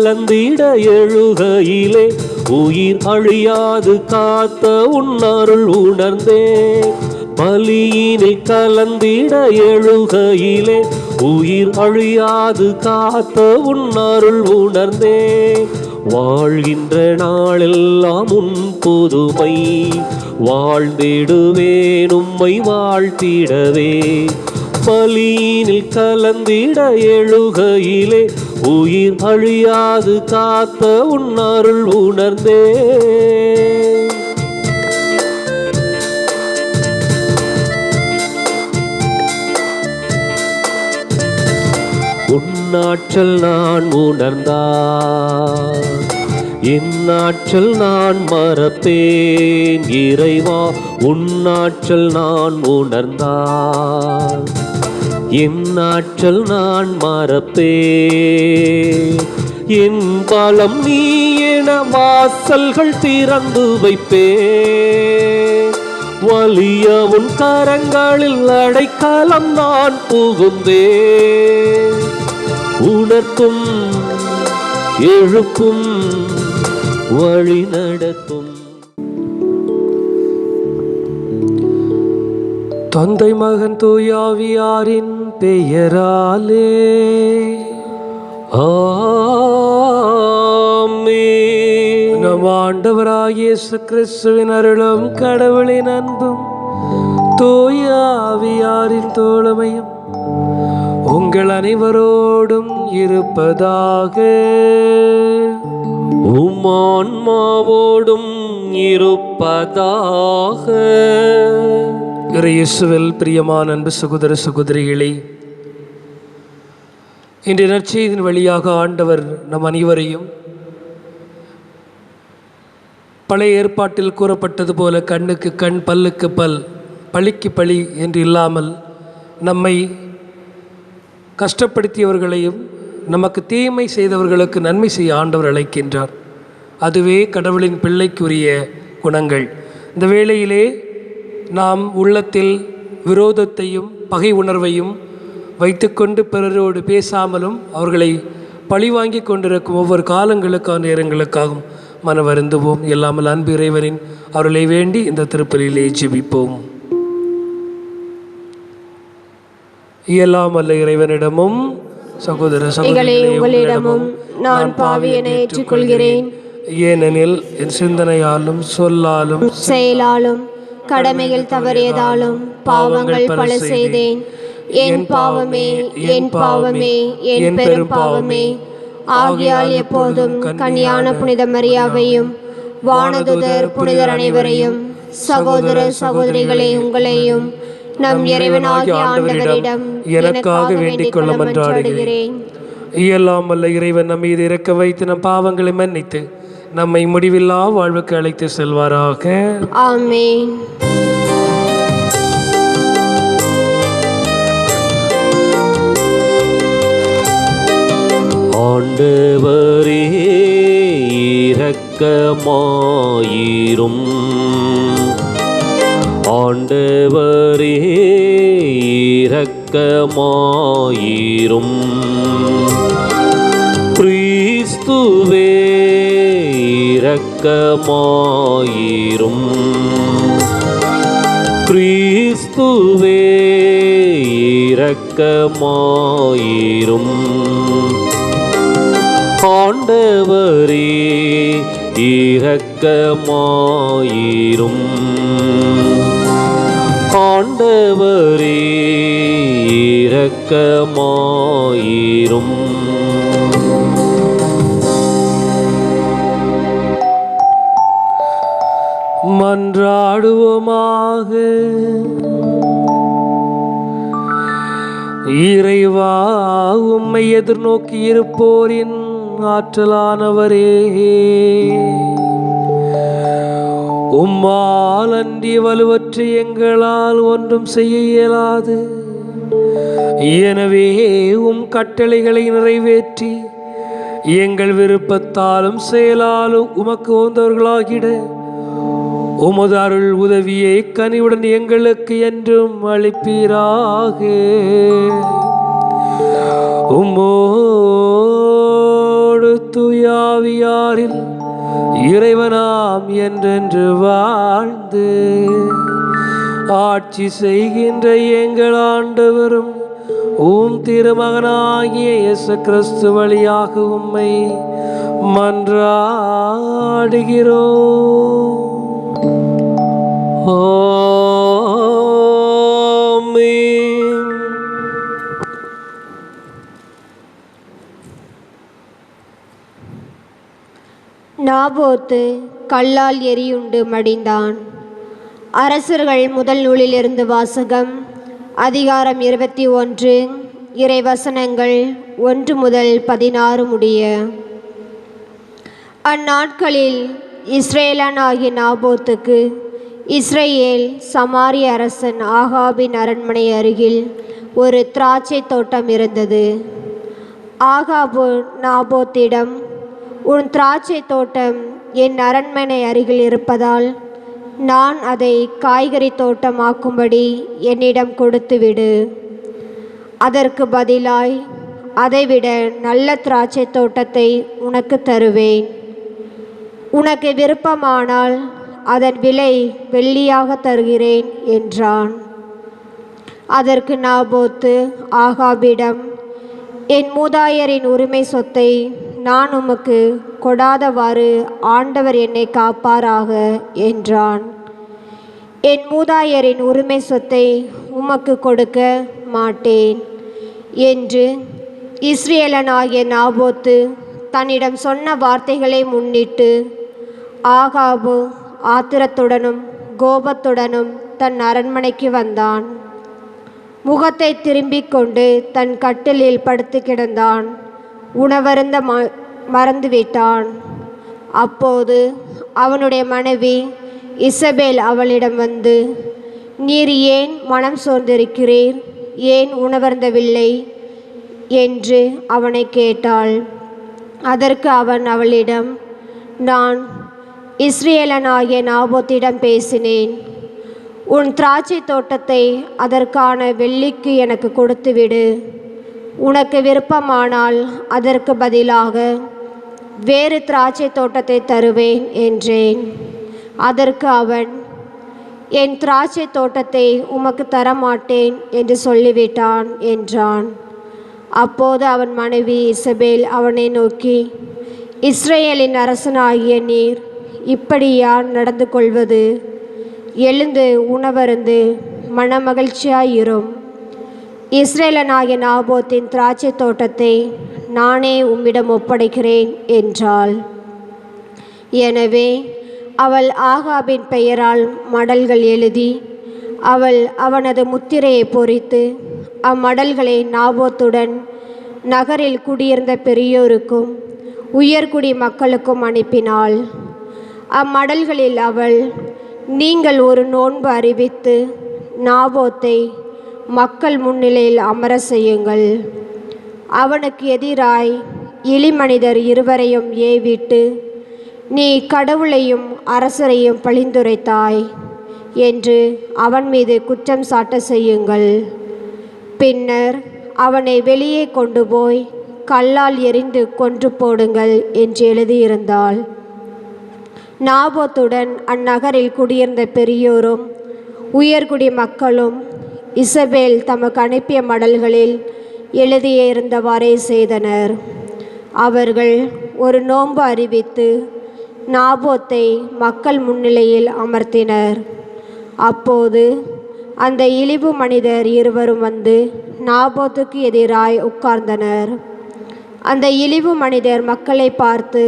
கலந்திட எழுகையிலே உயிர் அழியாது காத்த உன்னருள் உணர்ந்தே. பலியினில் கலந்திட எழுகையிலே உயிர் அழியாது காத்த உன்னருள் உணர்ந்தே. வாழ்கின்ற நாளெல்லாம் உன் புதுமை வாழ்ந்திடுவேன் உம்மை வாழ்த்திடவே. பலியினில் கலந்திட எழுகையிலே உயிர் அழியாது காத்த உன்னருள் உணர்ந்தே. உன்னாற்றல் நான் உணர்ந்தால் இந்நாற்றல் நான் மறப்பேன் இறைவா. உன்னாற்றல் நான் உணர்ந்தால் இந்நாற்றல் நான் மறப்பேன். என் பலம் நீ என வாசல்கள் திறந்து வைப்பேன். வலிய உன் கரங்களில் அடைக்கலம் நான் புகுந்தேன். உணர்த்தும் எழுப்பும் வழி நடத்தும். தந்தை மகன் தூயாவியாரின் பெயராலே ஆமென். நம் ஆண்டவராகிய இயேசு கிறிஸ்துவின் அருளும் கடவுளின் அன்பும் தூயாவியாரின் தோழமையும் உங்கள் அனைவரோடும் இருப்பதாக. உம்மான்மாவோடும் இருப்பதாக. இயேசுவில் பிரியமான அன்பு சகோதர சகோதரிகளே, இன்றைய நற்செய்தியின் வழியாக ஆண்டவர் நம் அனைவரையும் பழைய ஏற்பாட்டில் கூறப்பட்டது போல கண்ணுக்கு கண் பல்லுக்கு பல் பழிக்கு பழி என்று இல்லாமல் நம்மை கஷ்டப்படுத்தியவர்களையும் நமக்கு தீமை செய்தவர்களுக்கு நன்மை செய்ய ஆண்டவர் அழைக்கின்றார். அதுவே கடவுளின் பிள்ளைக்குரிய குணங்கள். இந்த வேளையிலே நாம் உள்ளத்தில் விரோதத்தையும் பகை உணர்வையும் வைத்துக்கொண்டு பிறரோடு பேசாமலும் அவர்களை பழிவாங்கி கொண்டிருக்கும் ஒவ்வொரு காலங்களுக்கான நேரங்களுக்காகவும் மன வருந்துவோம். எல்லாமல் அன்பு இறைவனின் அவர்களை வேண்டி இந்த திருப்பலியிலே ஜெபிப்போம். இயலாமல்ல இறைவனிடமும் சகோதர உங்களிடமும் நான் பாவியனை ஏற்றுக்கொள்கிறேன். ஏனெனில் என் சிந்தனையாலும் சொல்லாலும் செயலாலும் கடமைகள் தவறியதாலும் பாவங்கள் பல செய்தேன். என் பாவமே என் பாவமே என் பெரும் பாவமே. ஆகையால் எப்போதும் கன்னியான புனித மரியாவையும் வானதுதர் புனிதர் அனைவரையும் சகோதர சகோதரிகளை உங்களையும் நம் இறைவனாகிய ஆண்டவரிடம் எனக்காக வேண்டிக் கொள்ள மன்றாடுகிறேன். இயலாமல்ல இறைவன் நம் மீது இறக்க வைத்து நம் பாவங்களை மன்னித்து நம்மை முடிவில்லா வாழ்வுக்கு அழைத்து செல்வாராக. ஆமென். ஆண்டவரே இரக்கமாயிரும். ஆண்டவரே இரக்கமாயிரும். கிறிஸ்துவே இரக்கமாயிரும். கிறிஸ்துவே இரக்கமாயிரும். ஆண்டவரே இரக்கமாயிரும். ஆண்டவரே இரக்கமாயிரும். மன்றாடுவோமாக. இறைவா, உம்மை எதிர்நோக்கி இருப்போரின் ஆற்றலானவரே, உம்மால் அன்றி வலுவற்ற எங்களால் ஒன்றும் செய்ய இயலாது. எனவே உம் கட்டளைகளை நிறைவேற்றி எங்கள் விருப்பத்தாலும் செயலாலும் உமக்கு உகந்தவர்களாகிட உமது அருள் உதவியை கனிவுடன் எங்களுக்கு என்றும் அளிப்பீராக. உம்மோடு உம்மோடு தூயாவியாரில் இறைவனாம் என்றென்று வாழ்ந்து ஆட்சி செய்கின்ற எங்கள் ஆண்டவரும் திருமகனாகிய இயேசு கிறிஸ்து வழியாக உம்மை மன்றாடுகிறோம். ஆமென். நாபோத்து கல்லால் எரியுண்டு மடிந்தான். அரசர்கள் முதல் நூலிலிருந்து வாசகம். அதிகாரம் 21, இறைவசனங்கள் 1 முதல் 16 முடிய. அந்நாட்களில் இஸ்ரேலனாகிய நாபோத்துக்கு இஸ்ரேல் சமாரிய அரசன் ஆகாபின் அரண்மனை அருகில் ஒரு திராட்சை தோட்டம் இருந்தது. ஆகாபு நாபோத்திடம், உன் திராட்சை தோட்டம் என் அரண்மனை அருகில் இருப்பதால் நான் அதை காய்கறி தோட்டமாக்கும்படி என்னிடம் கொடுத்துவிடு. அதற்கு பதிலாய் அதைவிட நல்ல திராட்சை தோட்டத்தை உனக்கு தருவேன். உனக்கு விருப்பமானால் அதன் விலை வெள்ளியாக தருகிறேன் என்றான். அதற்கு நாபோத்து ஆகாபிடம், என் மூதாயரின் உரிமை சொத்தை நான் உமக்கு கொடாதவாறு ஆண்டவர் என்னை காப்பாராக என்றான். என் மூதாயரின் உரிமை சொத்தை உமக்கு கொடுக்க மாட்டேன் என்று இஸ்ரேலனாகிய நாபோத்து தன்னிடம் சொன்ன வார்த்தைகளை முன்னிட்டு ஆகாபு ஆத்திரத்துடனும் கோபத்துடனும் தன் அரண்மனைக்கு வந்தான். முகத்தை திரும்பிக் கொண்டு தன் கட்டிலில் படுத்து கிடந்தான். உணவருந்த மறந்துவிட்டான். அப்போது அவனுடைய மனைவி இசபேல் அவளிடம் வந்து, நீர் ஏன் மனம் சோர்ந்திருக்கிறீர், ஏன் உணவருந்தவில்லை என்று அவனை கேட்டாள். அதற்கு அவன் அவளிடம், நான் இஸ்ரேலனாகிய நாபோத்திடம் பேசினேன். உன் திராட்சை தோட்டத்தை அதற்கான வெள்ளிக்கு எனக்கு கொடுத்துவிடு. உனக்கு விருப்பமானால் அதற்கு பதிலாக வேறு திராட்சை தோட்டத்தை தருவேன் என்றேன். அதற்கு அவன், என் திராட்சை தோட்டத்தை உமக்கு தரமாட்டேன் என்று சொல்லிவிட்டான் என்றான். அப்போது அவன் மனைவி இசபேல் அவனை நோக்கி, இஸ்ரேலின் அரசனாகிய நீர் இப்படியா நடந்து கொள்வது? எழுந்து உணவருந்து மனமகிழ்ச்சியாயிரும். இஸ்ரேலனாகிய நாபோத்தின் திராட்சை தோட்டத்தை நானே உம்மிடம் ஒப்படைக்கிறேன் என்றாள். எனவே அவள் ஆகாபின் பெயரால் மடல்கள் எழுதி அவள் அவனது முத்திரையை பொறித்து அம்மடல்களை நாபோத்துடன் நகரில் குடியிருந்த பெரியோருக்கும் உயர்குடி மக்களுக்கும் அனுப்பினாள். அம்மடல்களில் அவள், நீங்கள் ஒரு நோன்பு அறிவித்து நாபோத்தை மக்கள் முன்னிலையில் அமர செய்யுங்கள். அவனுக்கு எதிராய் இழிமனிதர் இருவரையும் ஏவிட்டு, நீ கடவுளையும் அரசரையும் பழிந்துரைத்தாய் என்று அவன் மீது குற்றம் சாட்ட செய்யுங்கள். பின்னர் அவனை வெளியே கொண்டு போய் கல்லால் எறிந்து கொன்று போடுங்கள் என்று எழுதியிருந்தாள். நாபோத்துடன் அந்நகரில் குடியிருந்த பெரியோரும் உயர்குடி மக்களும் இசபேல் தமக்கு அனுப்பிய மடல்களில் எழுதியிருந்தவாறே செய்தனர். அவர்கள் ஒரு நோன்பு அறிவித்து நாபோத்தை மக்கள் முன்னிலையில் அமர்த்தினர். அப்போது அந்த இழிவு மனிதர் இருவரும் வந்து நாபோத்துக்கு எதிராய் உட்கார்ந்தனர். அந்த இழிவு மனிதர் மக்களை பார்த்து,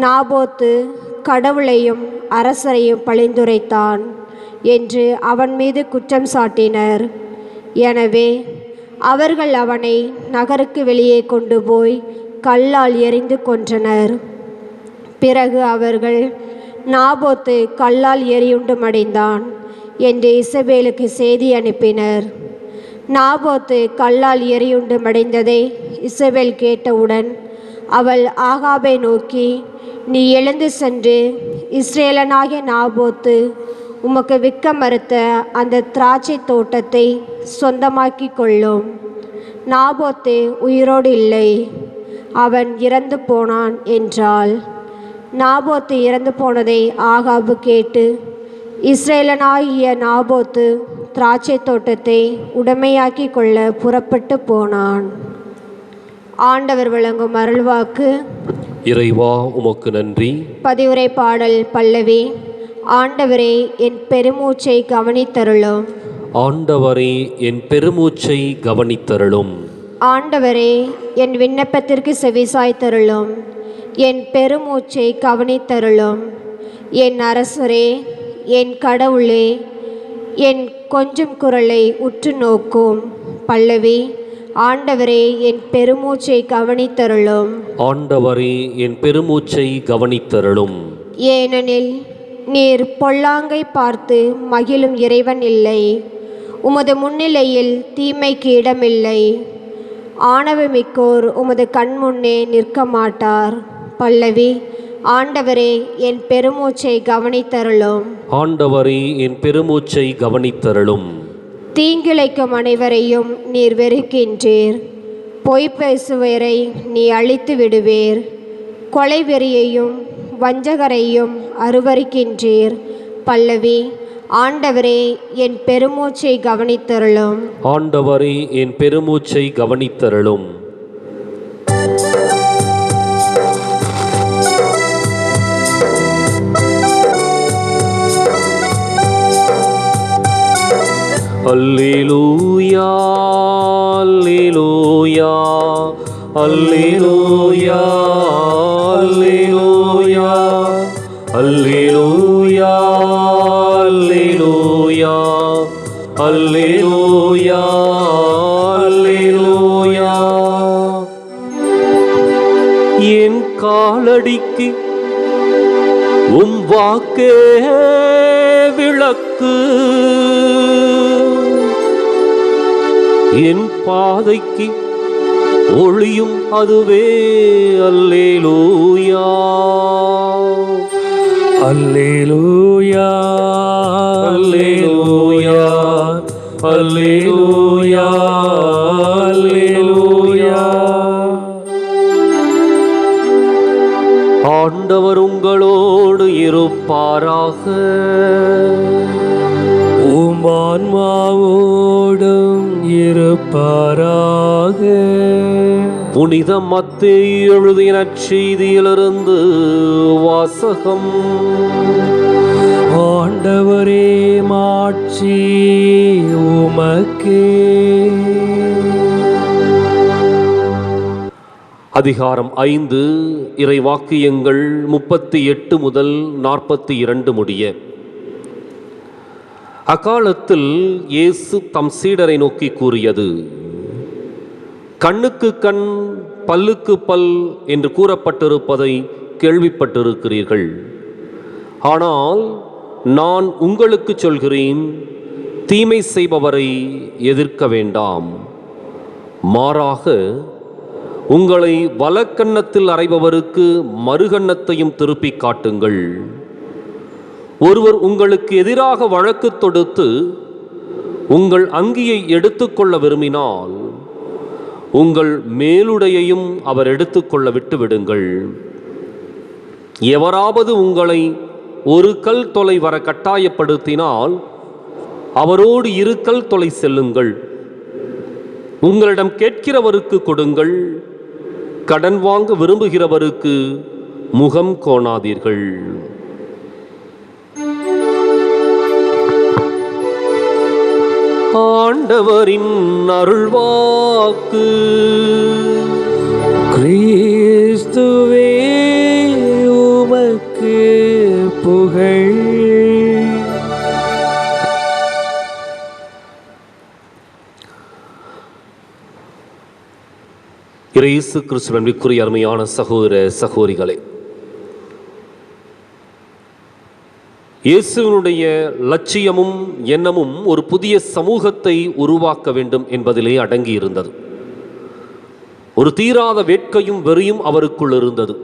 நாபோத்து கடவுளையும் அரசரையும் பழிந்துரைத்தான் என்று அவன் மீது குற்றம் சாட்டினர். எனவே அவர்கள் அவனை நகருக்கு வெளியே கொண்டு போய் கல்லால் எறிந்து கொன்றனர். பிறகு அவர்கள், நாபோத்து கல்லால் எரியுண்டு மடிந்தான் என்று இசபேலுக்கு செய்தி அனுப்பினர். நாபோத்து கல்லால் எரியுண்டு மடிந்ததை இசபேல் கேட்டவுடன் அவள் ஆகாபை நோக்கி, நீ எழுந்து சென்று இஸ்ரேலனாகிய நாபோத்து உமக்கு விற்க மறுத்த அந்த திராட்சை தோட்டத்தை சொந்தமாக்கி கொள்ளும். நாபோத்து உயிரோடு இல்லை, அவன் இறந்து போனான் என்றாள். நாபோத்து இறந்து போனதை ஆகாபு கேட்டு, இஸ்ரேலனாகிய நாபோத்து திராட்சை தோட்டத்தை உடைமையாக்கி கொள்ள புறப்பட்டு போனான். ஆண்டவர் வழங்கும் அருள்வாக்கு. இறைவா உமக்கு நன்றி. பதிவுரை பாடல் பல்லவி. ஆண்டவரே என் பெருமூச்சை கவனித்தருளும். ஆண்டவரே என் பெருமூச்சை கவனித்தருளும். ஆண்டவரே என் விண்ணப்பத்திற்கு செவிசாய்த்தருளும். என் பெருமூச்சை கவனித்தருளும். என் அரசரே, என் கடவுளே, என் கொஞ்சம் குரலை உற்று நோக்கும். பல்லவி. ஆண்டவரே என் பெருமூச்சை கவனித்தருளும். ஆண்டவரே என் பெருமூச்சை கவனித்தருளும். ஏனெனில் நீர் பொல்லாங்கை பார்த்து மகிழும் இறைவன் இல்லை. உமது முன்னிலையில் தீமைக்கு இடமில்லை. ஆணவமிக்கோர் உமது கண்முன்னே நிற்க மாட்டார். பல்லவி. ஆண்டவரே என் பெருமூச்சை கவனித்தருளும். ஆண்டவரே என் பெருமூச்சை கவனித்தருளும். தீங்கிழைக்கும் அனைவரையும் நீர் வெறுக்கின்றீர். பொய் பேசுவரை நீ அழித்து விடுவீர். கொலை வெறியையும் வஞ்சகரையும் அருவருக்கின்றீர். பல்லவி. ஆண்டவரே என் பெருமூச்சை கவனித்தருளும். ஆண்டவரே என் பெருமூச்சை கவனித்தருளும். அல்லேலூயா அல்லேலூயா அல்லேலூயா அல்லேலூயா அல்லேலூயா அல்லேலூயா அல்லேலூயா அல்லேலூயா. என் காலடிக்கு உம் வாக்கே விளக்கு, என் பாதைக்கு ஒளியும் அதுவே. அல்லேலூயா அல்லேலூயா அல்லேலூயா அல்லேலூயா அல்லேலூயா. ஆண்டவர் உங்களோடு இருப்பாராக. உம் ஆன்மாவோடும் இருப்பாராக. புனித மத்தேயு எழுதிய நற்செய்தியிலிருந்து வாசகம். ஆண்டவரே மாட்சி உமக்கே. அதிகாரம் 5, இறை வாக்கியங்கள் 38 முதல் 42 முடிய. அக்காலத்தில் இயேசு தம் சீடரை நோக்கி கூறியது: கண்ணுக்கு கண் பல்லுக்கு பல் என்று கூறப்பட்டிருப்பதை கேள்விப்பட்டிருக்கிறீர்கள். ஆனால் நான் உங்களுக்கு சொல்கிறேன், தீமை செய்பவரை எதிர்க்க வேண்டாம். மாறாக உங்களை வலக்கன்னத்தில் அறைபவருக்கு மறுகன்னத்தையும் திருப்பி காட்டுங்கள். ஒருவர் உங்களுக்கு எதிராக வழக்கு தொடுத்து உங்கள் அங்கியை எடுத்துக்கொள்ள விரும்பினால் உங்கள் மேலுடையையும் அவர் எடுத்துக்கொள்ள விட்டு விடுங்கள். எவராவது உங்களை ஒரு கல் தொலை வர கட்டாயப்படுத்தினால் அவரோடு 2 கல் தொலை செல்லுங்கள். உங்களிடம் கேட்கிறவருக்கு கொடுங்கள். கடன் வாங்க விரும்புகிறவருக்கு முகம் கோணாதீர்கள். ஆண்டவரின் அருள்வாக்கு. கிறிஸ்துவே உமக்கு புகழ். இயேசு கிறிஸ்துவின் மிக்குரிய அருமையான சகோதர சகோதரிகளே, இயேசுவினுடைய லட்சியமும் எண்ணமும் ஒரு புதிய சமூகத்தை உருவாக்க வேண்டும் என்பதிலே அடங்கியிருந்தது. ஒரு தீராத வேட்கையும் வெறியும் அவருக்குள் இருந்தது.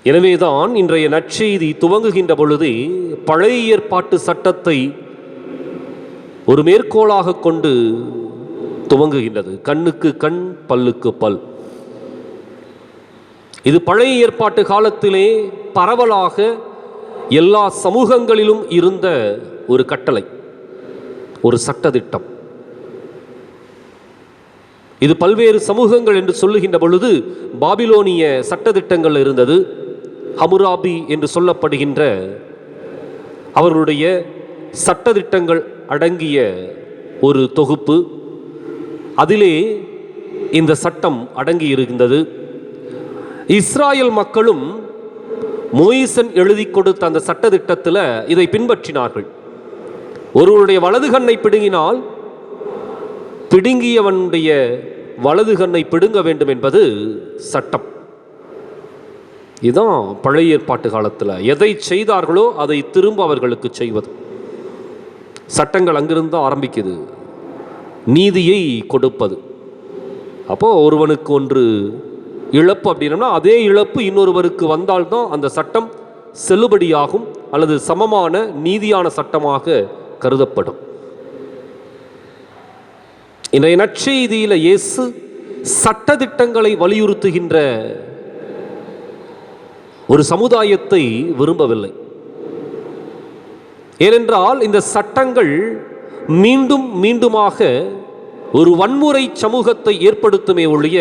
எனவேதான் இன்றைய நற்செய்தி துவங்குகின்ற பொழுதே பழைய ஏற்பாட்டு சட்டத்தை ஒரு மேற்கோளாக கொண்டு துவங்குகின்றது. கண்ணுக்கு கண், பல்லுக்கு பல். இது பழைய ஏற்பாட்டு காலத்திலே பரவலாக எல்லா சமூகங்களிலும் இருந்த ஒரு கட்டளை, ஒரு சட்டதிட்டம். இது பல்வேறு சமூகங்கள் என்று சொல்லுகின்ற பொழுது பாபிலோனிய சட்டதிட்டங்கள் இருந்தது. ஹமுராபி என்று சொல்லப்படுகின்ற அவர்களுடைய சட்டதிட்டங்கள் அடங்கிய ஒரு தொகுப்பு, அதிலே இந்த சட்டம் அடங்கி இருந்தது. இஸ்ராயல் மக்களும் மோயிசன் எழுதி கொடுத்த அந்த சட்டதிட்டத்தில் இதை பின்பற்றினார்கள். ஒருவருடைய வலது கண்ணை பிடுங்கினால் பிடுங்கியவனுடைய வலது கண்ணை பிடுங்க வேண்டும் என்பது சட்டம். இதுதான் பழைய ஏற்பாட்டு காலத்தில் எதை செய்தார்களோ அதை திரும்ப அவர்களுக்கு செய்வது. சட்டங்கள் அங்கிருந்து ஆரம்பிக்குது. நீதியை கொடுப்பது. அப்போ ஒருவனுக்கு ஒன்று இழப்பு அப்படின்னா அதே இழப்பு இன்னொருவருக்கு வந்தால்தான் அந்த சட்டம் செல்லுபடியாகும் அல்லது சமமான நீதியான சட்டமாக கருதப்படும். இன்றைய நற்செய்தியில இயேசு சட்டதிட்டங்களை வலியுறுத்துகின்ற ஒரு சமுதாயத்தை விரும்பவில்லை. ஏனென்றால் இந்த சட்டங்கள் மீண்டும் மீண்டுமாக ஒரு வன்முறை சமூகத்தை ஏற்படுத்துமே ஒழிய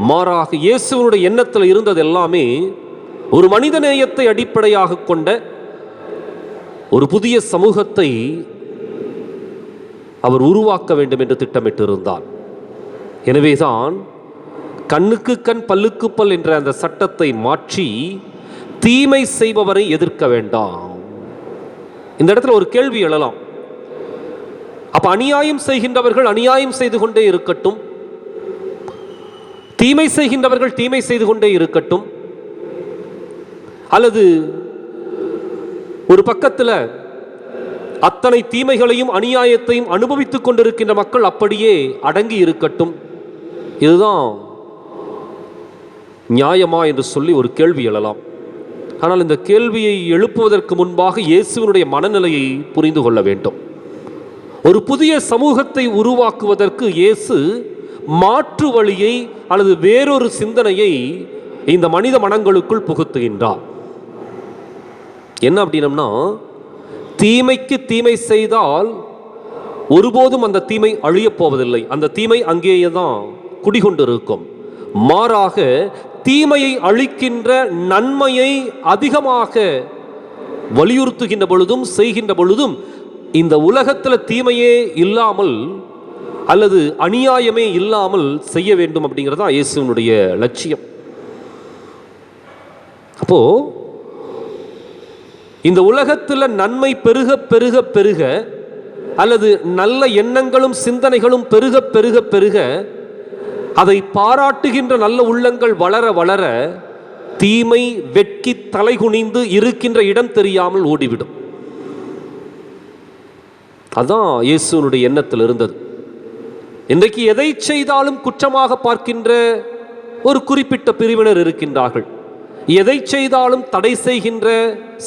மாறாக இயேசுவினுடைய எண்ணத்தில் இருந்தது எல்லாமே ஒரு மனிதநேயத்தை அடிப்படையாக கொண்ட ஒரு புதிய சமூகத்தை அவர் உருவாக்க வேண்டும் என்று திட்டமிட்டிருந்தார். எனவேதான் கண்ணுக்கு கண் பல்லுக்கு பல் என்ற அந்த சட்டத்தை மாற்றி தீமை செய்பவரை எதிர்க்க வேண்டாம். இந்த இடத்துல ஒரு கேள்வி எழலாம். அப்ப அநியாயம் செய்கின்றவர்கள் அநியாயம் செய்து கொண்டே இருக்கட்டும், தீமை செய்கின்றவர்கள் தீமை செய்து கொண்டே இருக்கட்டும், அல்லது ஒரு பக்கத்தில் அத்தனை தீமைகளையும் அநியாயத்தையும் அனுபவித்துக் கொண்டிருக்கின்ற மக்கள் அப்படியே அடங்கி இருக்கட்டும், இதுதான் நியாயமா என்று சொல்லி ஒரு கேள்வி எழலாம். ஆனால் இந்த கேள்வியை எழுப்புவதற்கு முன்பாக இயேசுவினுடைய மனநிலையை புரிந்து கொள்ள வேண்டும். ஒரு புதிய சமூகத்தை உருவாக்குவதற்கு இயேசு மாற்று வழியை அல்லது வேறொரு சிந்தனையை இந்த மனித மனங்களுக்குள் புகுத்துகின்றார். என்ன அப்படின்னம்னா, தீமைக்கு தீமை செய்தால் ஒருபோதும் அந்த தீமை அழியப் போவதில்லை. அந்த தீமை அங்கேயே தான் குடிகொண்டிருக்கும். மாறாக தீமையை அழிக்கின்ற நன்மையை அதிகமாக வலியுறுத்துகின்ற பொழுதும் செய்கின்ற பொழுதும் இந்த உலகத்தில் தீமையே இல்லாமல் அல்லது அநியாயமே இல்லாமல் செய்ய வேண்டும் அப்படிங்கிறதா இயேசுவினுடைய லட்சியம். அப்போ இந்த உலகத்தில் நன்மை பெருக பெருக பெருக அல்லது நல்ல எண்ணங்களும் சிந்தனைகளும் பெருக பெருக பெருக அதை பாராட்டுகின்ற நல்ல உள்ளங்கள் வளர வளர தீமை வெட்கி தலைகுனிந்து இருக்கின்ற இடம் தெரியாமல் ஓடிவிடும். அதான் இயேசுனுடைய எண்ணத்தில் இருந்தது. இன்றைக்கு எதை செய்தாலும் குற்றமாக பார்க்கின்ற ஒரு குறிப்பிட்ட பிரிவினர் இருக்கின்றார்கள். எதை செய்தாலும் தடை செய்கின்ற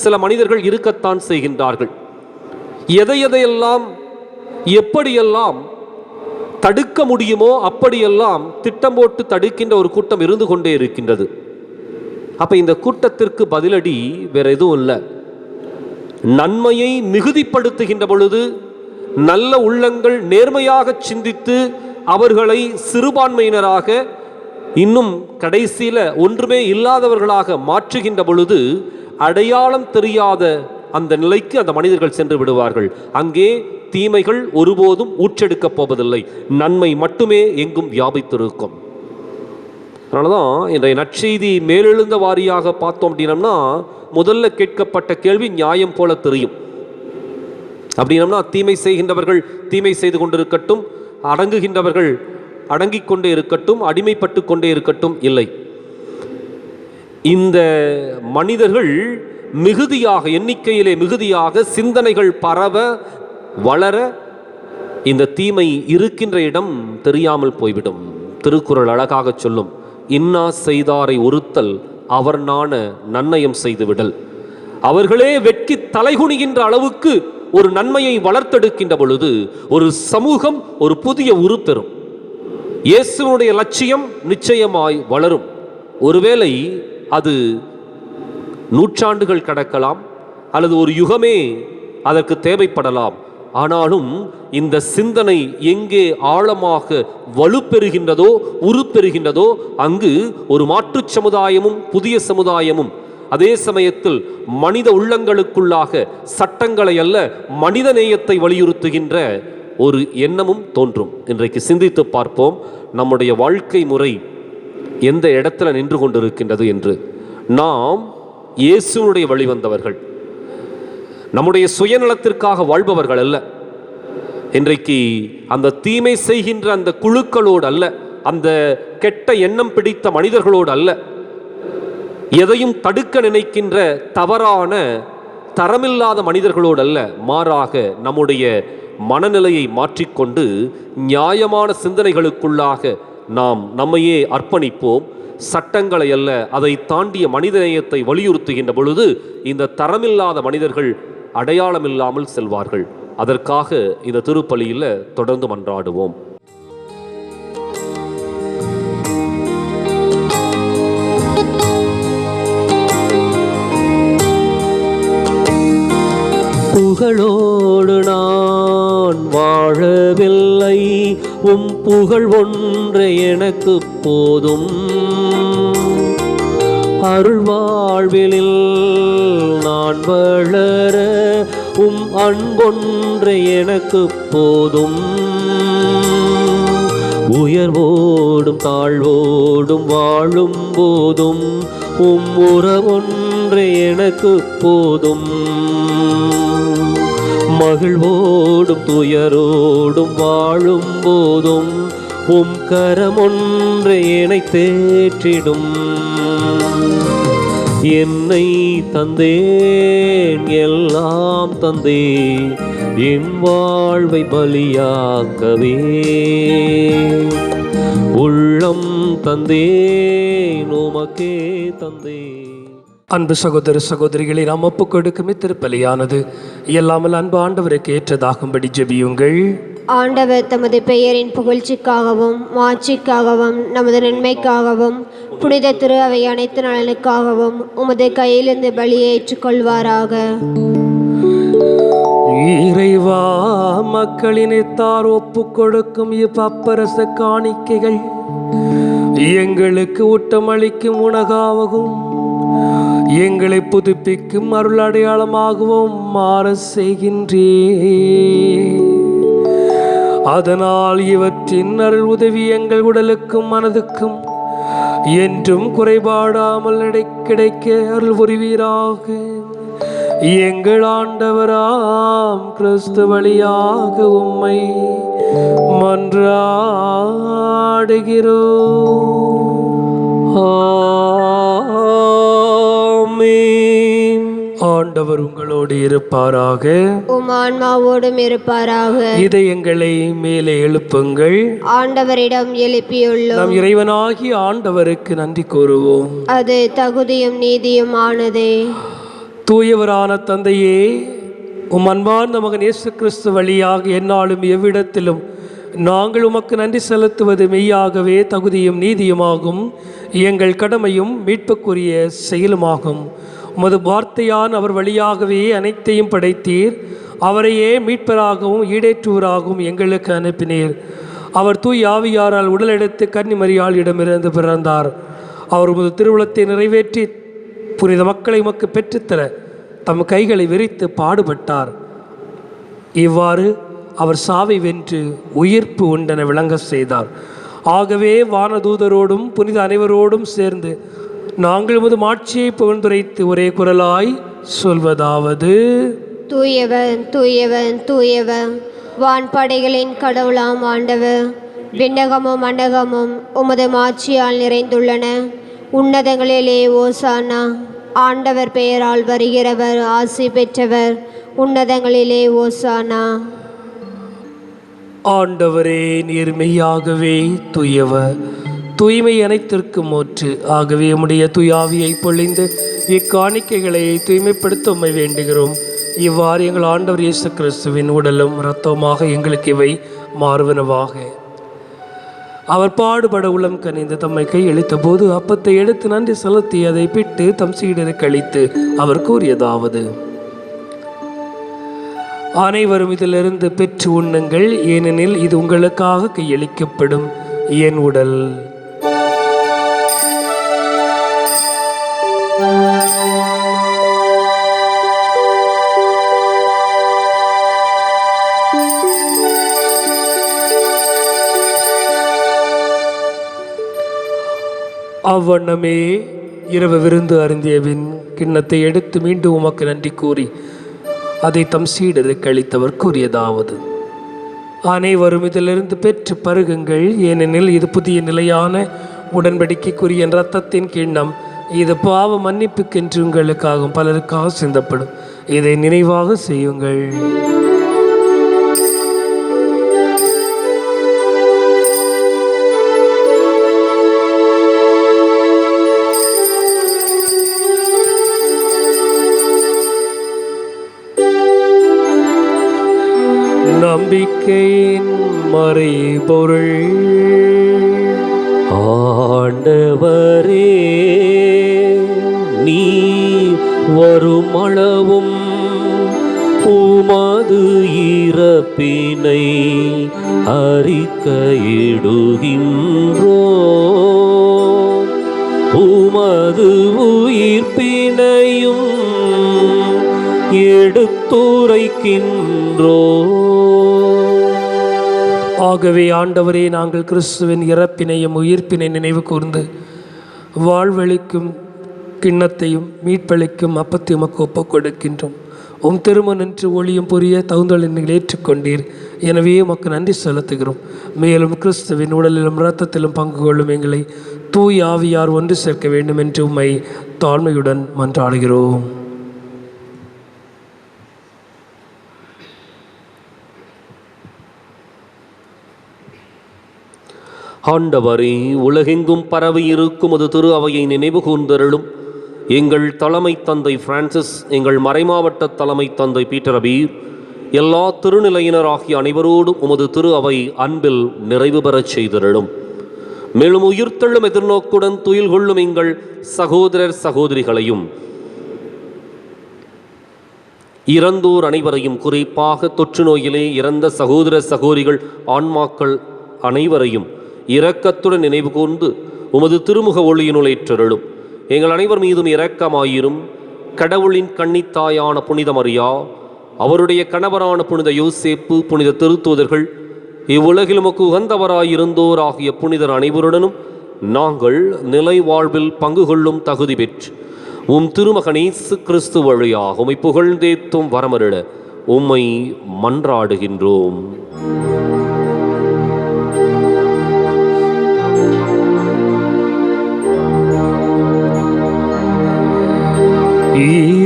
சில மனிதர்கள் இருக்கத்தான் செய்கின்றார்கள். எதையெல்லாம் எப்படியெல்லாம் தடுக்க முடியுமோ அப்படியெல்லாம் திட்டம் போட்டு தடுக்கின்ற ஒரு கூட்டம் இருந்து கொண்டே இருக்கின்றது. அப்ப இந்த கூட்டத்திற்கு பதிலடி வேற எதுவும் இல்லை. நன்மையை மிகுதிப்படுத்துகின்ற பொழுது நல்ல உள்ளங்கள் நேர்மையாக சிந்தித்து அவர்களை சிறுபான்மையினராக இன்னும் கடைசியில் ஒன்றுமே இல்லாதவர்களாக மாற்றுகின்ற பொழுது அடையாளம் தெரியாத அந்த நிலைக்கு அந்த மனிதர்கள் சென்று விடுவார்கள். அங்கே தீமைகள் ஒருபோதும் ஊற்றெடுக்கப் போவதில்லை, நன்மை மட்டுமே எங்கும் வியாபித்திருக்கும். அதனாலதான் இன்றைய நற்செய்தி மேலெழுந்த வாரியாக பார்த்தோம் அப்படின்னம்னா, முதல்ல கேட்கப்பட்ட கேள்வி நியாயம் போல தெரியும். அப்படின்னம்னா தீமை செய்கின்றவர்கள் தீமை செய்து கொண்டிருக்கட்டும், அடங்குகின்றவர்கள் அடங்கிக் கொண்டே இருக்கட்டும், அடிமைப்பட்டு கொண்டே இருக்கட்டும், இல்லை. இந்த மனிதர்கள் மிகுதியாக, எண்ணிக்கையிலே மிகுதியாக சிந்தனைகள் பரவ வளர இந்த தீமை இருக்கின்ற இடம் தெரியாமல் போய்விடும். திருக்குறள் அழகாக சொல்லும், இன்னா செய்தாரை ஒருத்தல் அவர் நாண நன்னயம் செய்து விடல். அவர்களே வெட்கி தலைகுனிகின்ற அளவுக்கு ஒரு நன்மையை வளர்த்தெடுக்கின்ற பொழுது ஒரு சமூகம் ஒரு புதிய உருப்பெறும். இயேசுனுடைய லட்சியம் நிச்சயமாய் வளரும். ஒருவேளை அது நூற்றாண்டுகள் கடக்கலாம், அல்லது ஒரு யுகமே அதற்கு தேவைப்படலாம். ஆனாலும் இந்த சிந்தனை எங்கே ஆழமாக வலுப்பெறுகின்றதோ, உருப்பெறுகின்றதோ, அங்கு ஒரு மாற்றுச் சமுதாயமும் புதிய சமுதாயமும், அதே சமயத்தில் மனித உள்ளங்களுக்குள்ளாக சட்டங்களை அல்ல மனித நேயத்தை வலியுறுத்துகின்ற ஒரு எண்ணமும் தோன்றும். இன்றைக்கு சிந்தித்து பார்ப்போம், நம்முடைய வாழ்க்கை முறை எந்த இடத்துல நின்று கொண்டிருக்கின்றது என்று. நாம் இயேசுனுடைய வழிவந்தவர்கள், நம்முடைய சுயநலத்திற்காக வாழ்பவர்கள் அல்ல. இன்றைக்கு அந்த தீமை செய்கின்ற அந்த குழுக்களோடு அல்ல, அந்த கெட்ட எண்ணம் பிடித்த மனிதர்களோடு அல்ல, எதையும் தடுக்க நினைக்கின்ற தவறான தரமில்லாத மனிதர்களோடு அல்ல. மாறாக நம்முடைய மனநிலையை மாற்றிக்கொண்டு நியாயமான சிந்தனைகளுக்குள்ளாக நாம் நம்மையே அர்ப்பணிப்போம். சட்டங்களை அல்ல, அதை தாண்டிய மனிதநேயத்தை வலியுறுத்துகின்ற பொழுது இந்த தரமில்லாத மனிதர்கள் அடையாளமில்லாமல் செல்வார்கள். அதற்காக இந்த திருப்பலியில் தொடர்ந்து மன்றாடுவோம். புகழோடு நான் வாழவில்லை, உம் புகழ் ஒன்று எனக்கு போதும். அருள் வாழ்விலில் நான் வளர உம் அன்பொன்று எனக்கு போதும். உயர்வோடும் தாழ்வோடும் வாழும் போதும் உம் உறவொன்று எனக்கு போதும். மகிழ்வோடும் துயரோடும் வாழும் போதும் உம் கரமொன்று என்னை தேற்றிடும். என்னை தந்தேன், எல்லாம் தந்தேன், என் வாழ்வை பலியாக்கவே. உள்ளம் தந்தேன், உமக்கே தந்தேன். அன்பு சகோதர சகோதரிகளை நாம் ஒப்புக் கொடுக்கும் திருப்பலியானது எல்லாமல் அன்பு ஆண்டவருக்கு ஏற்றதாகும்படி ஜெபியுங்கள். ஆண்டவர் தமது பெயரின் புகழ்ச்சிக்காகவும் மாட்சிக்காகவும் நமது நன்மைக்காகவும் புனித திரு அவை அனைத்து நலனுக்காகவும் உமது கையிலிருந்து பலியை ஏற்றுக்கொள்வாராக. இறைவா, மக்களினத்தார் ஒப்புக் கொடுக்கும் இப்பரச காணிக்கைகள் எங்களுக்கு ஊட்டமளிக்கும் உணவாகவும் எங்களை புதுப்பிக்கும் அருள் அடையாளமாகவும் மாற செய்கின்றே. அதனால் இவற்றின் அருள் உதவி எங்கள் உடலுக்கும் மனதுக்கும் என்றும் குறைபாடாமல் கிடைக்க அருள் புரிவீராக. எங்கள் ஆண்டவராம் கிறிஸ்து வழியாக உம்மை மன்றாடுகிறோம். ஆமென். ஆண்டவர் உங்களோடு இருப்பாராக, உம் ஆன்மாவோடும் இருப்பாராக. இதயங்களை மேலே எழுப்புங்கள். ஆண்டவரிடம் எழுப்பியுள்ளோம். நம் இறைவனாகிய ஆண்டவருக்கு நன்றி கூறுவோம். அது தகுதியும் நீதியும் ஆனதே. தூயவரான தந்தையே, உம் அன்பார்ந்த மகன் இயேசு கிறிஸ்து வழியாக எந்நாளும் எவ்விடத்திலும் நாங்கள் உமக்கு நன்றி செலுத்துவது மெய்யாகவே தகுதியும் நீதியுமாகும், எங்கள் கடமையும் மீட்புக்குரிய செயலுமாகும். உமது வார்த்தையான் அவர் வழியாகவே அனைத்தையும் படைத்தீர். அவரையே மீட்பராகவும் ஈடேற்றுவராகவும் எங்களுக்கு அனுப்பினீர். அவர் தூய் ஆவியாரால் உடலெடுத்து கன்னிமரியாளிடமிருந்து பிறந்தார். அவர் உமது திருவுளத்தை நிறைவேற்றி புனித மக்களை உமக்கு பெற்றுத்தர தம் கைகளை விரித்து பாடுபட்டார். இவ்வாறு அவர் சாவை வென்று உயிர்ப்பு உண்டென விளங்க செய்தார். ஆகவே வானதூதரோடும் புனித அனைவரோடும் சேர்ந்து நாங்கள் உமது மாட்சியை புகழ்ந்துரைத்து ஒரே குரலாய் சொல்வதாவது: தூயவன் தூயவன் தூயவன், வான்படைகளின் கடவுளாம் ஆண்டவர். விண்ணகமும் மண்டகமும் உமது மாட்சியால் நிறைந்துள்ளன. உன்னதங்களிலே ஓசானா. ஆண்டவர் பெயரால் வருகிறவர் ஆசி பெற்றவர். உன்னதங்களிலே ஓசானா. ஆண்டவரே, நீர் மெய்யாகவே தூயவர், தூய்மை அனைத்திற்கும் ஊற்று. ஆகவே உம்முடைய தூயாவியை பொழிந்து இக்காணிக்கைகளை தூய்மைப்படுத்த உம்மை வேண்டுகிறோம். இவ்வாறு எங்கள் ஆண்டவர் இயேசு கிறிஸ்துவின் உடலும் இரத்தமாக எங்களுக்கு இவை மாறுவனவாக. அவர் பாடுபட உளம் கனிந்து தம்மை கையளித்த போது அப்பத்தை எடுத்து நன்றி செலுத்தி அதை பிட்டு தம் சீடருக்கு அளித்து அவர் கூறியதாவது: அனைவரும் இதிலிருந்து பெற்று உண்ணுங்கள், ஏனெனில் இது உங்களுக்காக கையளிக்கப்படும் என் உடல். அவ்வண்ணமே இரவு விருந்து அருந்தியபின் கிண்ணத்தை எடுத்து மீண்டும் உமக்கு நன்றி கூறி அதை தம் சீடருக்கு அளித்தவர் கூறியதாவது: அனைவரும் இதிலிருந்து பெற்று பருகுங்கள், ஏனெனில் இது புதிய நிலையான உடன்படிக்கைக்குரிய இரத்தத்தின் கிண்ணம். இது பாவ மன்னிப்புக்கென்று உங்களுக்காகவும் பலருக்காக சிந்தப்படும். இதை நினைவாக செய்யுங்கள். நம்பிக்கையின் மறைபொருள். ஆண்டவரே, நீ வருமளவும் உமது இறப்பினை அறிக்கையிடுகின்றோம், உமது உயிர்ப்பினையும் எடுத்துரைக்கின்றோம். ஆகவே ஆண்டவரே, நாங்கள் கிறிஸ்துவின் இறப்பினையும் உயிர்ப்பினை நினைவு கூர்ந்து வாழ்வழிக்கும் கிண்ணத்தையும் மீட்பளிக்கும் அப்பத்தையும் உமக்கு ஒப்புக் கொடுக்கின்றோம். உம் திருமணன்று ஒளியும் புரிய தகுந்தலை நீங்கள் ஏற்றுக்கொண்டீர். எனவே உமக்கு நன்றி செலுத்துகிறோம். மேலும் கிறிஸ்துவின் உடலிலும் இரத்தத்திலும் பங்கு கொள்ளும் எங்களை தூய் ஆவியார் ஒன்று சேர்க்க வேண்டும் என்று உம்மை தாழ்மையுடன் மன்றாடுகிறோம். ஆண்டவரே, உலகெங்கும் பரவி இருக்கும் அது திரு அவையை நினைவு கூர்ந்தருளும். எங்கள் தலைமை தந்தை பிரான்சிஸ், எங்கள் மறைமாவட்ட தலைமை தந்தை பீட்டர் அபீர், எல்லா திருநிலையினராகிய அனைவரோடும் உமது திரு அவை அன்பில் நிறைவு பெறச் செய்தருளும். மேலும் உயிர்த்தெழும் எதிர்நோக்குடன் துயில் கொள்ளும் எங்கள் சகோதரர் சகோதரிகளையும் இறந்தோர் அனைவரையும், குறிப்பாக தொற்று நோயிலே இறந்த சகோதர சகோதரிகள் ஆன்மாக்கள் அனைவரையும் இரக்கத்துடன் நினைவு கூர்ந்து உமது திருமுக ஒளியினுள் ஏற்றருளும். எங்கள் அனைவர் மீதும் இரக்கமாயிரும். கடவுளின் கன்னித்தாயான புனித மரியா, அவருடைய கணவரான புனித யோசேப்பு, புனித திருத்தூதர்கள், இவ்வுலகில் உமக்கு உகந்தவராயிருந்தோர் ஆகிய புனிதர் அனைவருடனும் நாங்கள் நிலை வாழ்வில் பங்கு கொள்ளும் தகுதி பெற்று உம் திருமகன் இயேசு கிறிஸ்து வழியாக உம்மை புகழ்ந்தேத்தும் வரமருள உம்மை மன்றாடுகின்றோம்.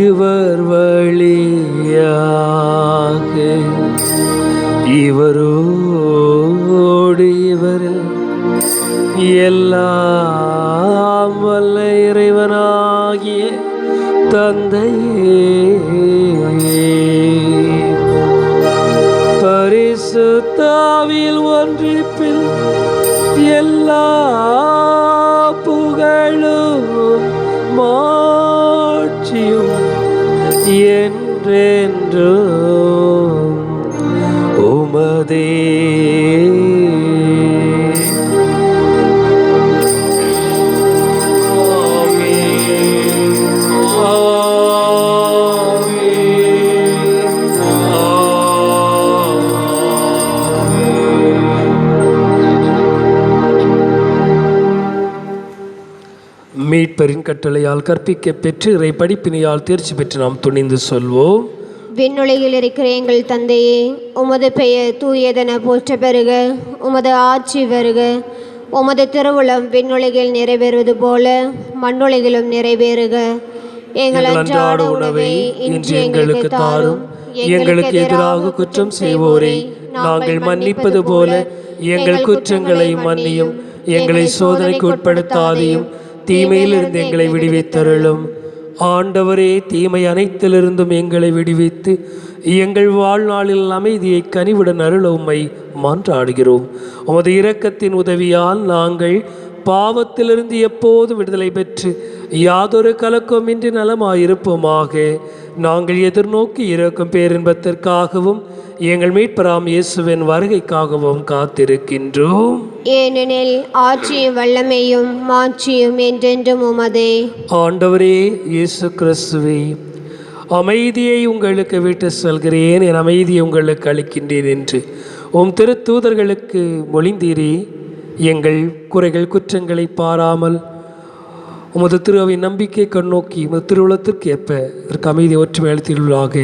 இவர் வழியாக இவரோடு இவரில் எல்லாம் வல்ல இறைவனாகிய தந்தையே, பரிசுத்தாவில் ஒன்றிப்பில் எல்லா புகழும் என்றென்றும் உமதே. மீட்பரின் கட்டளையால் கற்பிக்க பெற்று இறை படிப்பினையால் தேர்ச்சி பெற்று நாம் துணிந்து சொல்வோம். விண்ணுலகில் இருக்கிற எங்கள் தந்தையே, உமது பெயர் தூயதென போற்ற பெறுக. உமது ஆட்சி வருக. உமது திருவுளம் விண்ணுலகில் நிறைவேறுவது போல மண்ணுலகிலும் நிறைவேறுக. எங்கள் அன்றாட உணவை இன்று எங்களுக்கு தாரும். எங்களுக்கு எதிராக குற்றம் செய்வோரை நாங்கள் மன்னிப்பது போல எங்கள் குற்றங்களை மன்னியும். எங்களை சோதனைக்கு உட்படுத்தாதையும் தீமையிலிருந்து எங்களை விடுவித்தருளும். ஆண்டவரே, தீமை அனைத்திலிருந்தும் எங்களை விடுவித்து எங்கள் வாழ்நாளில் அமைதியை கனிவுடன் அருள உம்மை மான்றாடுகிறோம். உமது இரக்கத்தின் உதவியால் நாங்கள் பாவத்திலிருந்து எப்போதும் விடுதலை பெற்று யாதொரு கலக்கமின்றி நலமாயிருப்போமாக. நாங்கள் எதிர்நோக்கி இருக்கும் பேரின்பத்திற்காகவும் எங்கள் மீட்பராம் இயேசுவின் வருகைக்காகவும் காத்திருக்கின்றோம். ஏனெனில் ஆட்சியும் வல்லமையும் மாட்சியும் என்றென்றும் உமதே. ஆண்டவரே இயேசு கிறிஸ்துவே, அமைதியை உங்களுக்கு விட்டு செல்கிறேன், என் அமைதியை உங்களுக்கு அளிக்கின்றேன் என்று உம் திருத்தூதர்களுக்கு மொழிந்தீரே. எங்கள் குறைகள் குற்றங்களை பாராமல் உமது திருவை நம்பிக்கை கண்ணோக்கி உமது திருவுளத்திற்கு ஏற்ப அதற்கு அமைதி ஒற்றுமை அளித்தீர்களாக.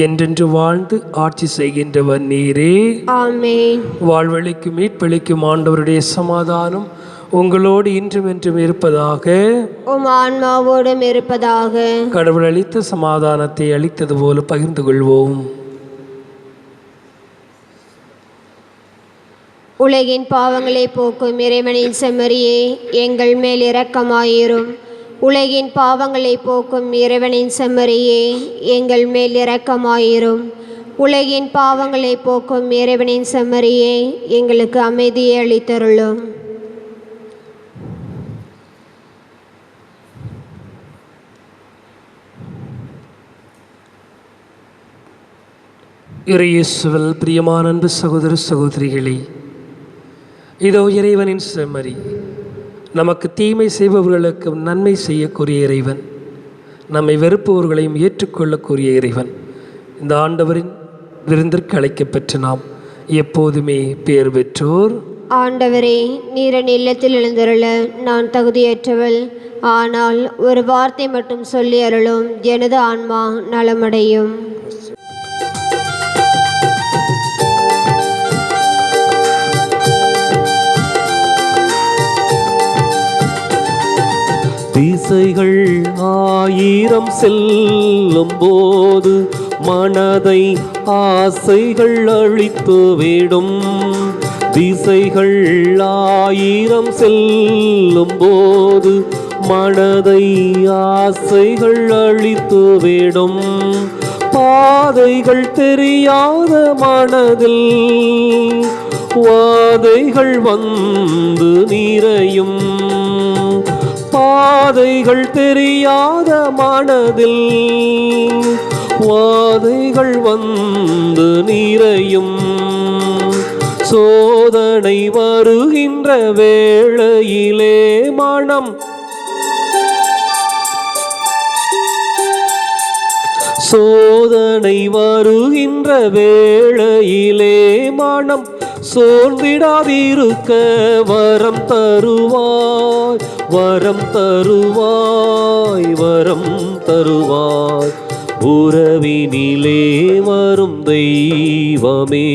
என்றென்று வாழ்ந்து ஆட்சி செய்கின்றவர் நீரே. ஆமென். வாழ்வழிக்கும் மீட்பளிக்கும் ஆண்டவருடைய சமாதானம் உங்களோடு இன்றும் என்றும் இருப்பதாக. உம் ஆன்மாவோடும் இருப்பதாக. கடவுள் அளித்த சமாதானத்தை அளித்தது போல பகிர்ந்து கொள்வோம். உலகின் பாவங்களை போக்கும் இறைவனின் செம்மறியே, எங்கள் மேல் இரக்கமாயிரும். உலகின் பாவங்களை போக்கும் இறைவனின் செம்மறியே, எங்கள் மேல் இரக்கமாயிரும். உலகின் பாவங்களை போக்கும் இறைவனின் செம்மறியே, எங்களுக்கு அமைதியை அளித்தருளும். இறையேசுவில் பிரியமான அன்பு சகோதர சகோதரிகளே, இதோ இறைவனின் செம்மறி, நமக்கு தீமை செய்பவர்களுக்கு நன்மை செய்யக்கூடிய இறைவன், நம்மை வெறுப்பவர்களையும் ஏற்றுக்கொள்ளக்கூடிய இறைவன். இந்த ஆண்டவரின் விருந்திற்கு அழைக்கப்பெற்ற நாம் எப்போதுமே பேர் பெற்றோர். ஆண்டவரே, நீரின் இல்லத்தில் எழுந்தருள நான் தகுதியற்றவள். ஆனால் ஒரு வார்த்தை மட்டும் சொல்லி அருளும், எனது ஆன்மா நலமடையும். திசைகள் ஆயிரம் செல்லும் போது மனதை ஆசைகள் அழித்துவிடும். திசைகள் ஆயிரம் செல்லும் போது மனதை ஆசைகள் அழித்துவிடும். பாதைகள் தெரியாத மனதில் வாதைகள் வந்து நிறையும். பாதைகள் தெரியாத மனதில் வாதைகள் வந்து நிறையும். சோதனை வருகின்ற வேளையிலே மனம் சோதனை வருகின்ற வேளையிலே மனம் சோர்ந்திடாதிருக்க வரம் தருவாய், வரம் தருவாய், வரம் தருவாய். உறவினிலே வரும் தெய்வமே,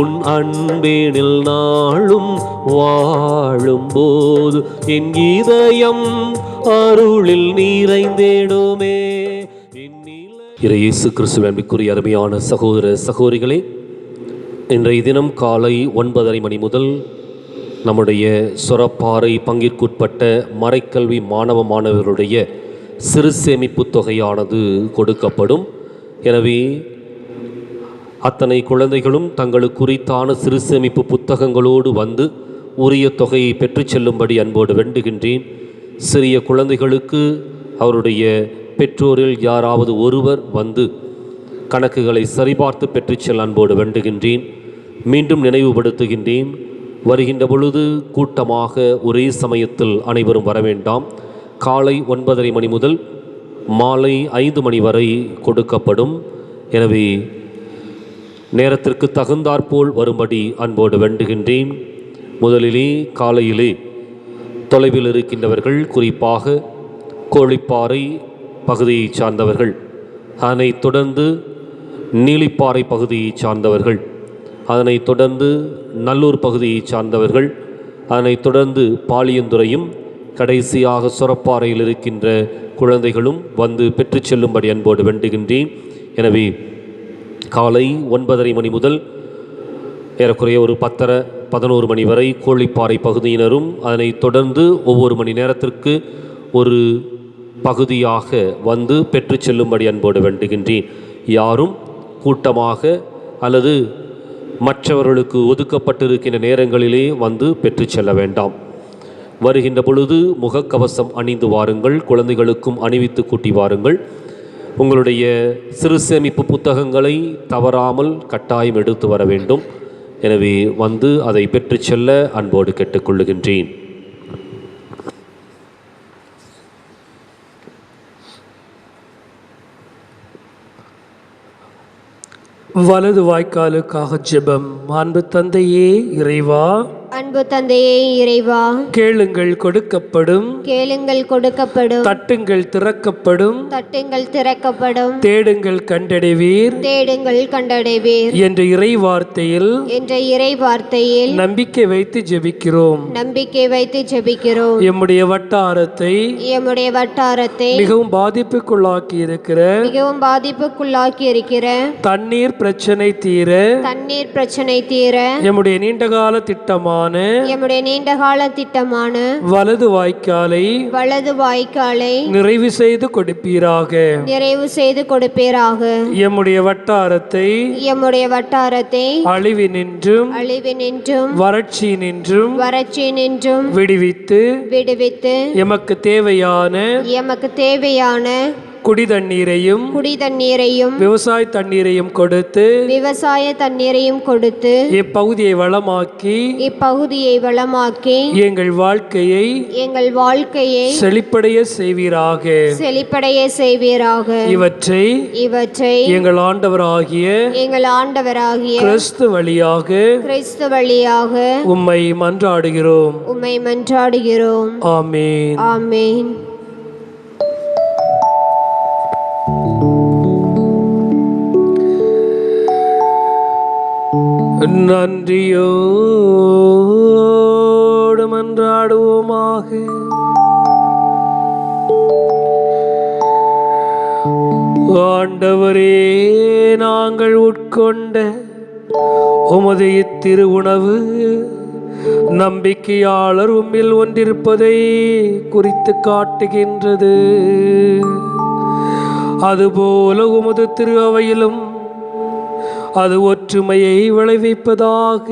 உன் அன்பேனில் நாளும் வாழும் போது என் இதயம் அருளில் நிறைந்திடுமே. இயேசு கிறிஸ்துவின் அன்பிற்குரிய அருமையான சகோதர சகோதரிகளே, இன்றைய தினம் காலை 9:30 மணி முதல் நம்முடைய சொரப்பாறை பங்கிற்குட்பட்ட மறைக்கல்வி மாணவர்களுடைய சிறு சேமிப்பு தொகையானது கொடுக்கப்படும். எனவே அத்தனை குழந்தைகளும் தங்களுக்கு குறித்தான சிறு சேமிப்பு புத்தகங்களோடு வந்து உரிய தொகையை பெற்று செல்லும்படி அன்போடு வேண்டுகின்றேன். சிறிய குழந்தைகளுக்கு அவருடைய பெற்றோரில் யாராவது ஒருவர் வந்து கணக்குகளை சரிபார்த்து பெற்றுச் செல்ல அன்போடு வேண்டுகின்றேன். மீண்டும் நினைவுபடுத்துகின்றேன், வருகின்ற பொழுது கூட்டமாக ஒரே சமயத்தில் அனைவரும் வர வேண்டாம். காலை 9:30 மணி முதல் மாலை 5 மணி வரை கொடுக்கப்படும். எனவே நேரத்திற்கு தகுந்தாற்போல் வரும்படி அன்போடு வேண்டுகின்றேன். முதலிலே காலையிலே தொலைவில் இருக்கின்றவர்கள், குறிப்பாக கோழிப்பாறை பகுதியை சார்ந்தவர்கள், அதனைத் தொடர்ந்து நீலிப்பாறை பகுதியை சார்ந்தவர்கள், அதனைத் தொடர்ந்து நல்லூர் பகுதியை சார்ந்தவர்கள், அதனைத் தொடர்ந்து பாளியந்துறையும் கடைசியாக சொரப்பாறையில் இருக்கின்ற குழந்தைகளும் வந்து பெற்று செல்லும்படி அன்போடு வேண்டுகின்றேன். எனவே காலை 9:30 மணி முதல் ஏறக்குறைய ஒரு 10:30-11 மணி வரை கோழிப்பாறை பகுதியினரும், அதனைத் தொடர்ந்து ஒவ்வொரு மணி நேரத்திற்கு ஒரு பகுதியாக வந்து பெற்று செல்லும்படி அன்போடு வேண்டுகின்றேன். யாரும் கூட்டமாக அல்லது மற்றவர்களுக்கு ஒதுக்கப்பட்டிருக்கின்ற நேரங்களிலே வந்து பெற்று செல்ல வேண்டாம். வருகின்ற பொழுது முகக்கவசம் அணிந்து வாருங்கள். குழந்தைகளுக்கும் அணிவித்து கூட்டி வாருங்கள். உங்களுடைய சிறு சேமிப்பு புத்தகங்களை தவறாமல் கட்டாயம் எடுத்து வர வேண்டும். எனவே வந்து அதை பெற்று செல்ல அன்போடு கேட்டுக்கொள்ளுகின்றேன். வலது வாய்க்காலுக்காக ஜெபம். அன்பு தந்தையே இறைவா, அன்பு தந்தையே இறைவா, கேளுங்கள் கொடுக்கப்படும், கேளுங்கள் கொடுக்கப்படும், தட்டுங்கள் திறக்கப்படும், தட்டுங்கள் திறக்கப்படும், தேடுங்கள் கண்டடைவீர் தேடுங்கள் கண்டடைவீர் என்ற இறை வார்த்தையில் என்ற இறை வார்த்தையில் நம்பிக்கை வைத்து ஜெபிக்கிறோம். நம்பிக்கை வைத்து ஜெபிக்கிறோம். எம்முடைய வட்டாரத்தை மிகவும் பாதிப்புக்குள்ளாக்கி இருக்கிற தண்ணீர் பிரச்சனை தீர எம்முடைய நீண்டகால திட்டமான வலது வாய்க்காலை நிறைவு செய்து கொடுப்பீராக. எம்முடைய வட்டாரத்தை அழிவினின்றும் வறட்சியினின்றும் விடுவித்து எமக்கு தேவையான குடிதண்ணீரையும் விவசாய தண்ணீரையும் கொடுத்து இப்பகுதியை வளமாக்கி எங்கள் வாழ்க்கையை செழிப்படைய செய்வீராக. இவற்றை எங்கள் ஆண்டவராகிய கிறிஸ்து வழியாக உம்மை மன்றாடுகிறோம். ஆமென். ஆமென். நன்றியோடு மன்றாடுவோமாக. ஆண்டவரே, நாங்கள் உட்கொண்ட உமது இத்திரு உணவு நம்பிக்கையாளர் உம்மில் ஒன்றிருப்பதை குறித்து காட்டுகின்றது. அதுபோல உமது திரு அவையிலும் அது ஒற்றுமையை விளைவிப்பதாக.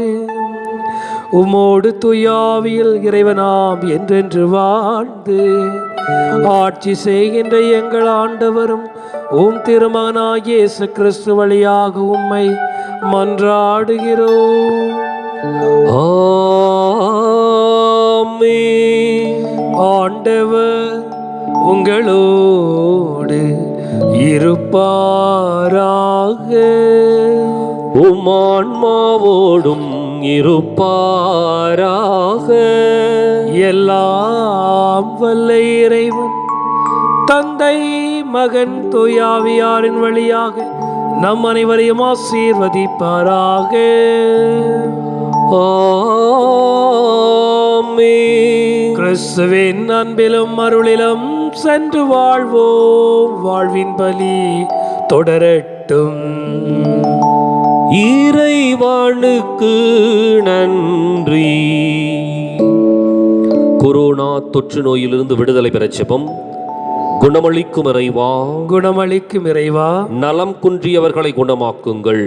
உமோடு தூயாவியில் இறைவனாம் என்றென்று வாழ்ந்து ஆட்சி செய்கின்ற எங்கள் ஆண்டவரும் உம் திருமகனாகிய இயேசு கிறிஸ்து வழியாக உம்மை மன்றாடுகிறோம். ஆமென். ஆண்டவர் உங்களோடு இருப்பாராக. உம்மான்மாவோடும் இருப்பாராக. எல்லாம் வல்ல இறைவன் தந்தை மகன் தூயாவியாரின் வழியாக நம் அனைவரையும் ஆசீர்வதிப்பாராக. ஆமென். கிறிஸ்துவின் அன்பிலும் அருளிலும் சென்று வாழ்வோம். வாழ்வின் பலி தொடரட்டும். இறைவனுக்கு நன்றி. கொரோனா தொற்று நோயிலிருந்து விடுதலை பெற ஜெபம். குணமளிக்கும் இறைவா, நலம் குன்றியவர்களை குணமாக்குங்கள்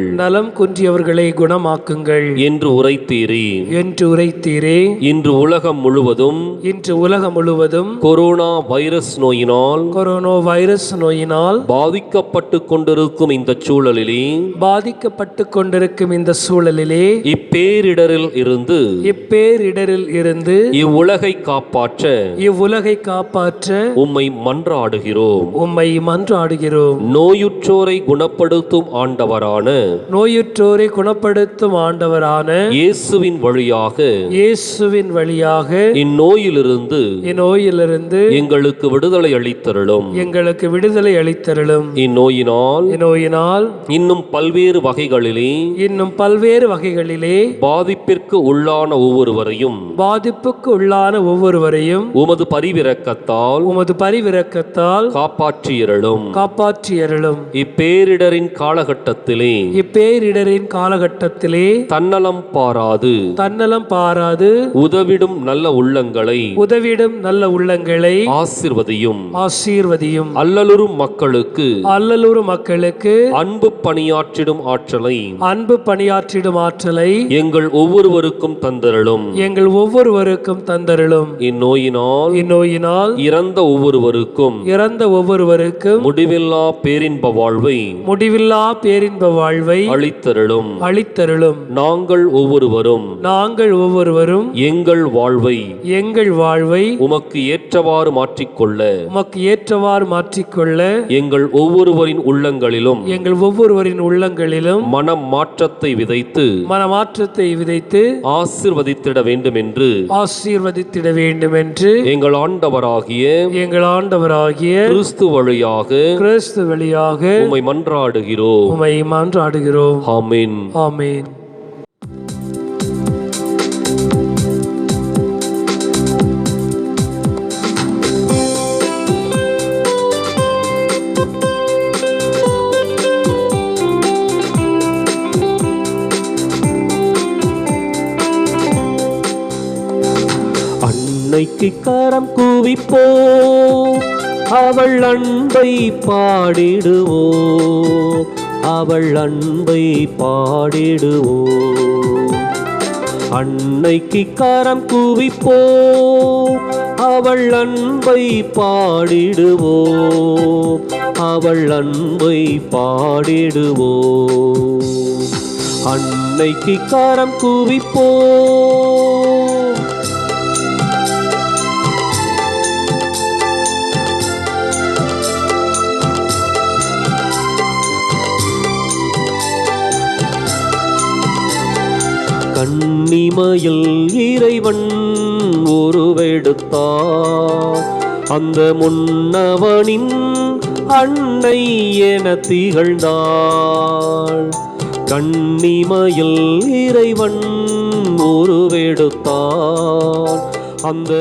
என்று உரைத்தீரே. இன்று உலகம் முழுவதும் கொரோனா வைரஸ் நோயினால் பாதிக்கப்பட்டு கொண்டிருக்கும் இந்த சூழலிலே இப்பேரிடரில் இருந்து இவ்வுலகை காப்பாற்ற உம்மை மன்றாடுகிறோம். நோயுற்றோரை குணப்படுத்தும் ஆண்டவரான இயேசுவின் வழியாக இந்நோயிலிருந்து எங்களுக்கு விடுதலை அளித்தருளும். இந்நோயினால் இன்னும் பல்வேறு வகைகளிலே பாதிப்பிற்கு உள்ளான ஒவ்வொருவரையும் உமது பரிவிரக்கத்தால் இரக்கத்தால் காப்பாற்றியருளும். காப்பாற்றியருளும். இப்பேரிடரின் காலகட்டத்திலே இப்பேரிடரின் காலகட்டத்திலே தன்னலம் பாராது உதவிடும் நல்ல உள்ளங்களை நல்ல உள்ளங்களை ஆசிர்வதியும். அல்லலுறும் மக்களுக்கு அன்பு பணியாற்றிடும் ஆற்றலை எங்கள் ஒவ்வொருவருக்கும் தந்தருளும். இந்நோயினால் இறந்த ஒவ்வொருவருக்கும் முடிவில்லா பேரின்ப வாழ்வை அளித்தருளும். நாங்கள் ஒவ்வொருவரும் எங்கள் வாழ்வை உமக்கு ஏற்றவாறு மாற்றிக்கொள்ள எங்கள் ஒவ்வொருவரின் உள்ளங்களிலும் மனம் மாற்றத்தை விதைத்து ஆசீர்வதித்திட வேண்டும் என்று எங்கள் ஆண்டவராகிய கிறிஸ்து வழியாக உம்மை மன்றாடுகிறோம். ஆமென். ஆமென். அன்னைக்கு கரம் கூவிப்போம், அவள் அன்பை பாடிடுவோம். அன்னைக்கு கரம் கூவிப்போம், அவள் அன்பை பாடிடுவோம். அன்னைக்கு கரம் கூவிப்போம். கன்னிமையில் இறைவன் உருவெடுத்தார், அந்த முன்னவனின் அன்னை என திகழ்ந்தாள். கன்னிமையில் இறைவன் உருவெடுத்தார், அந்த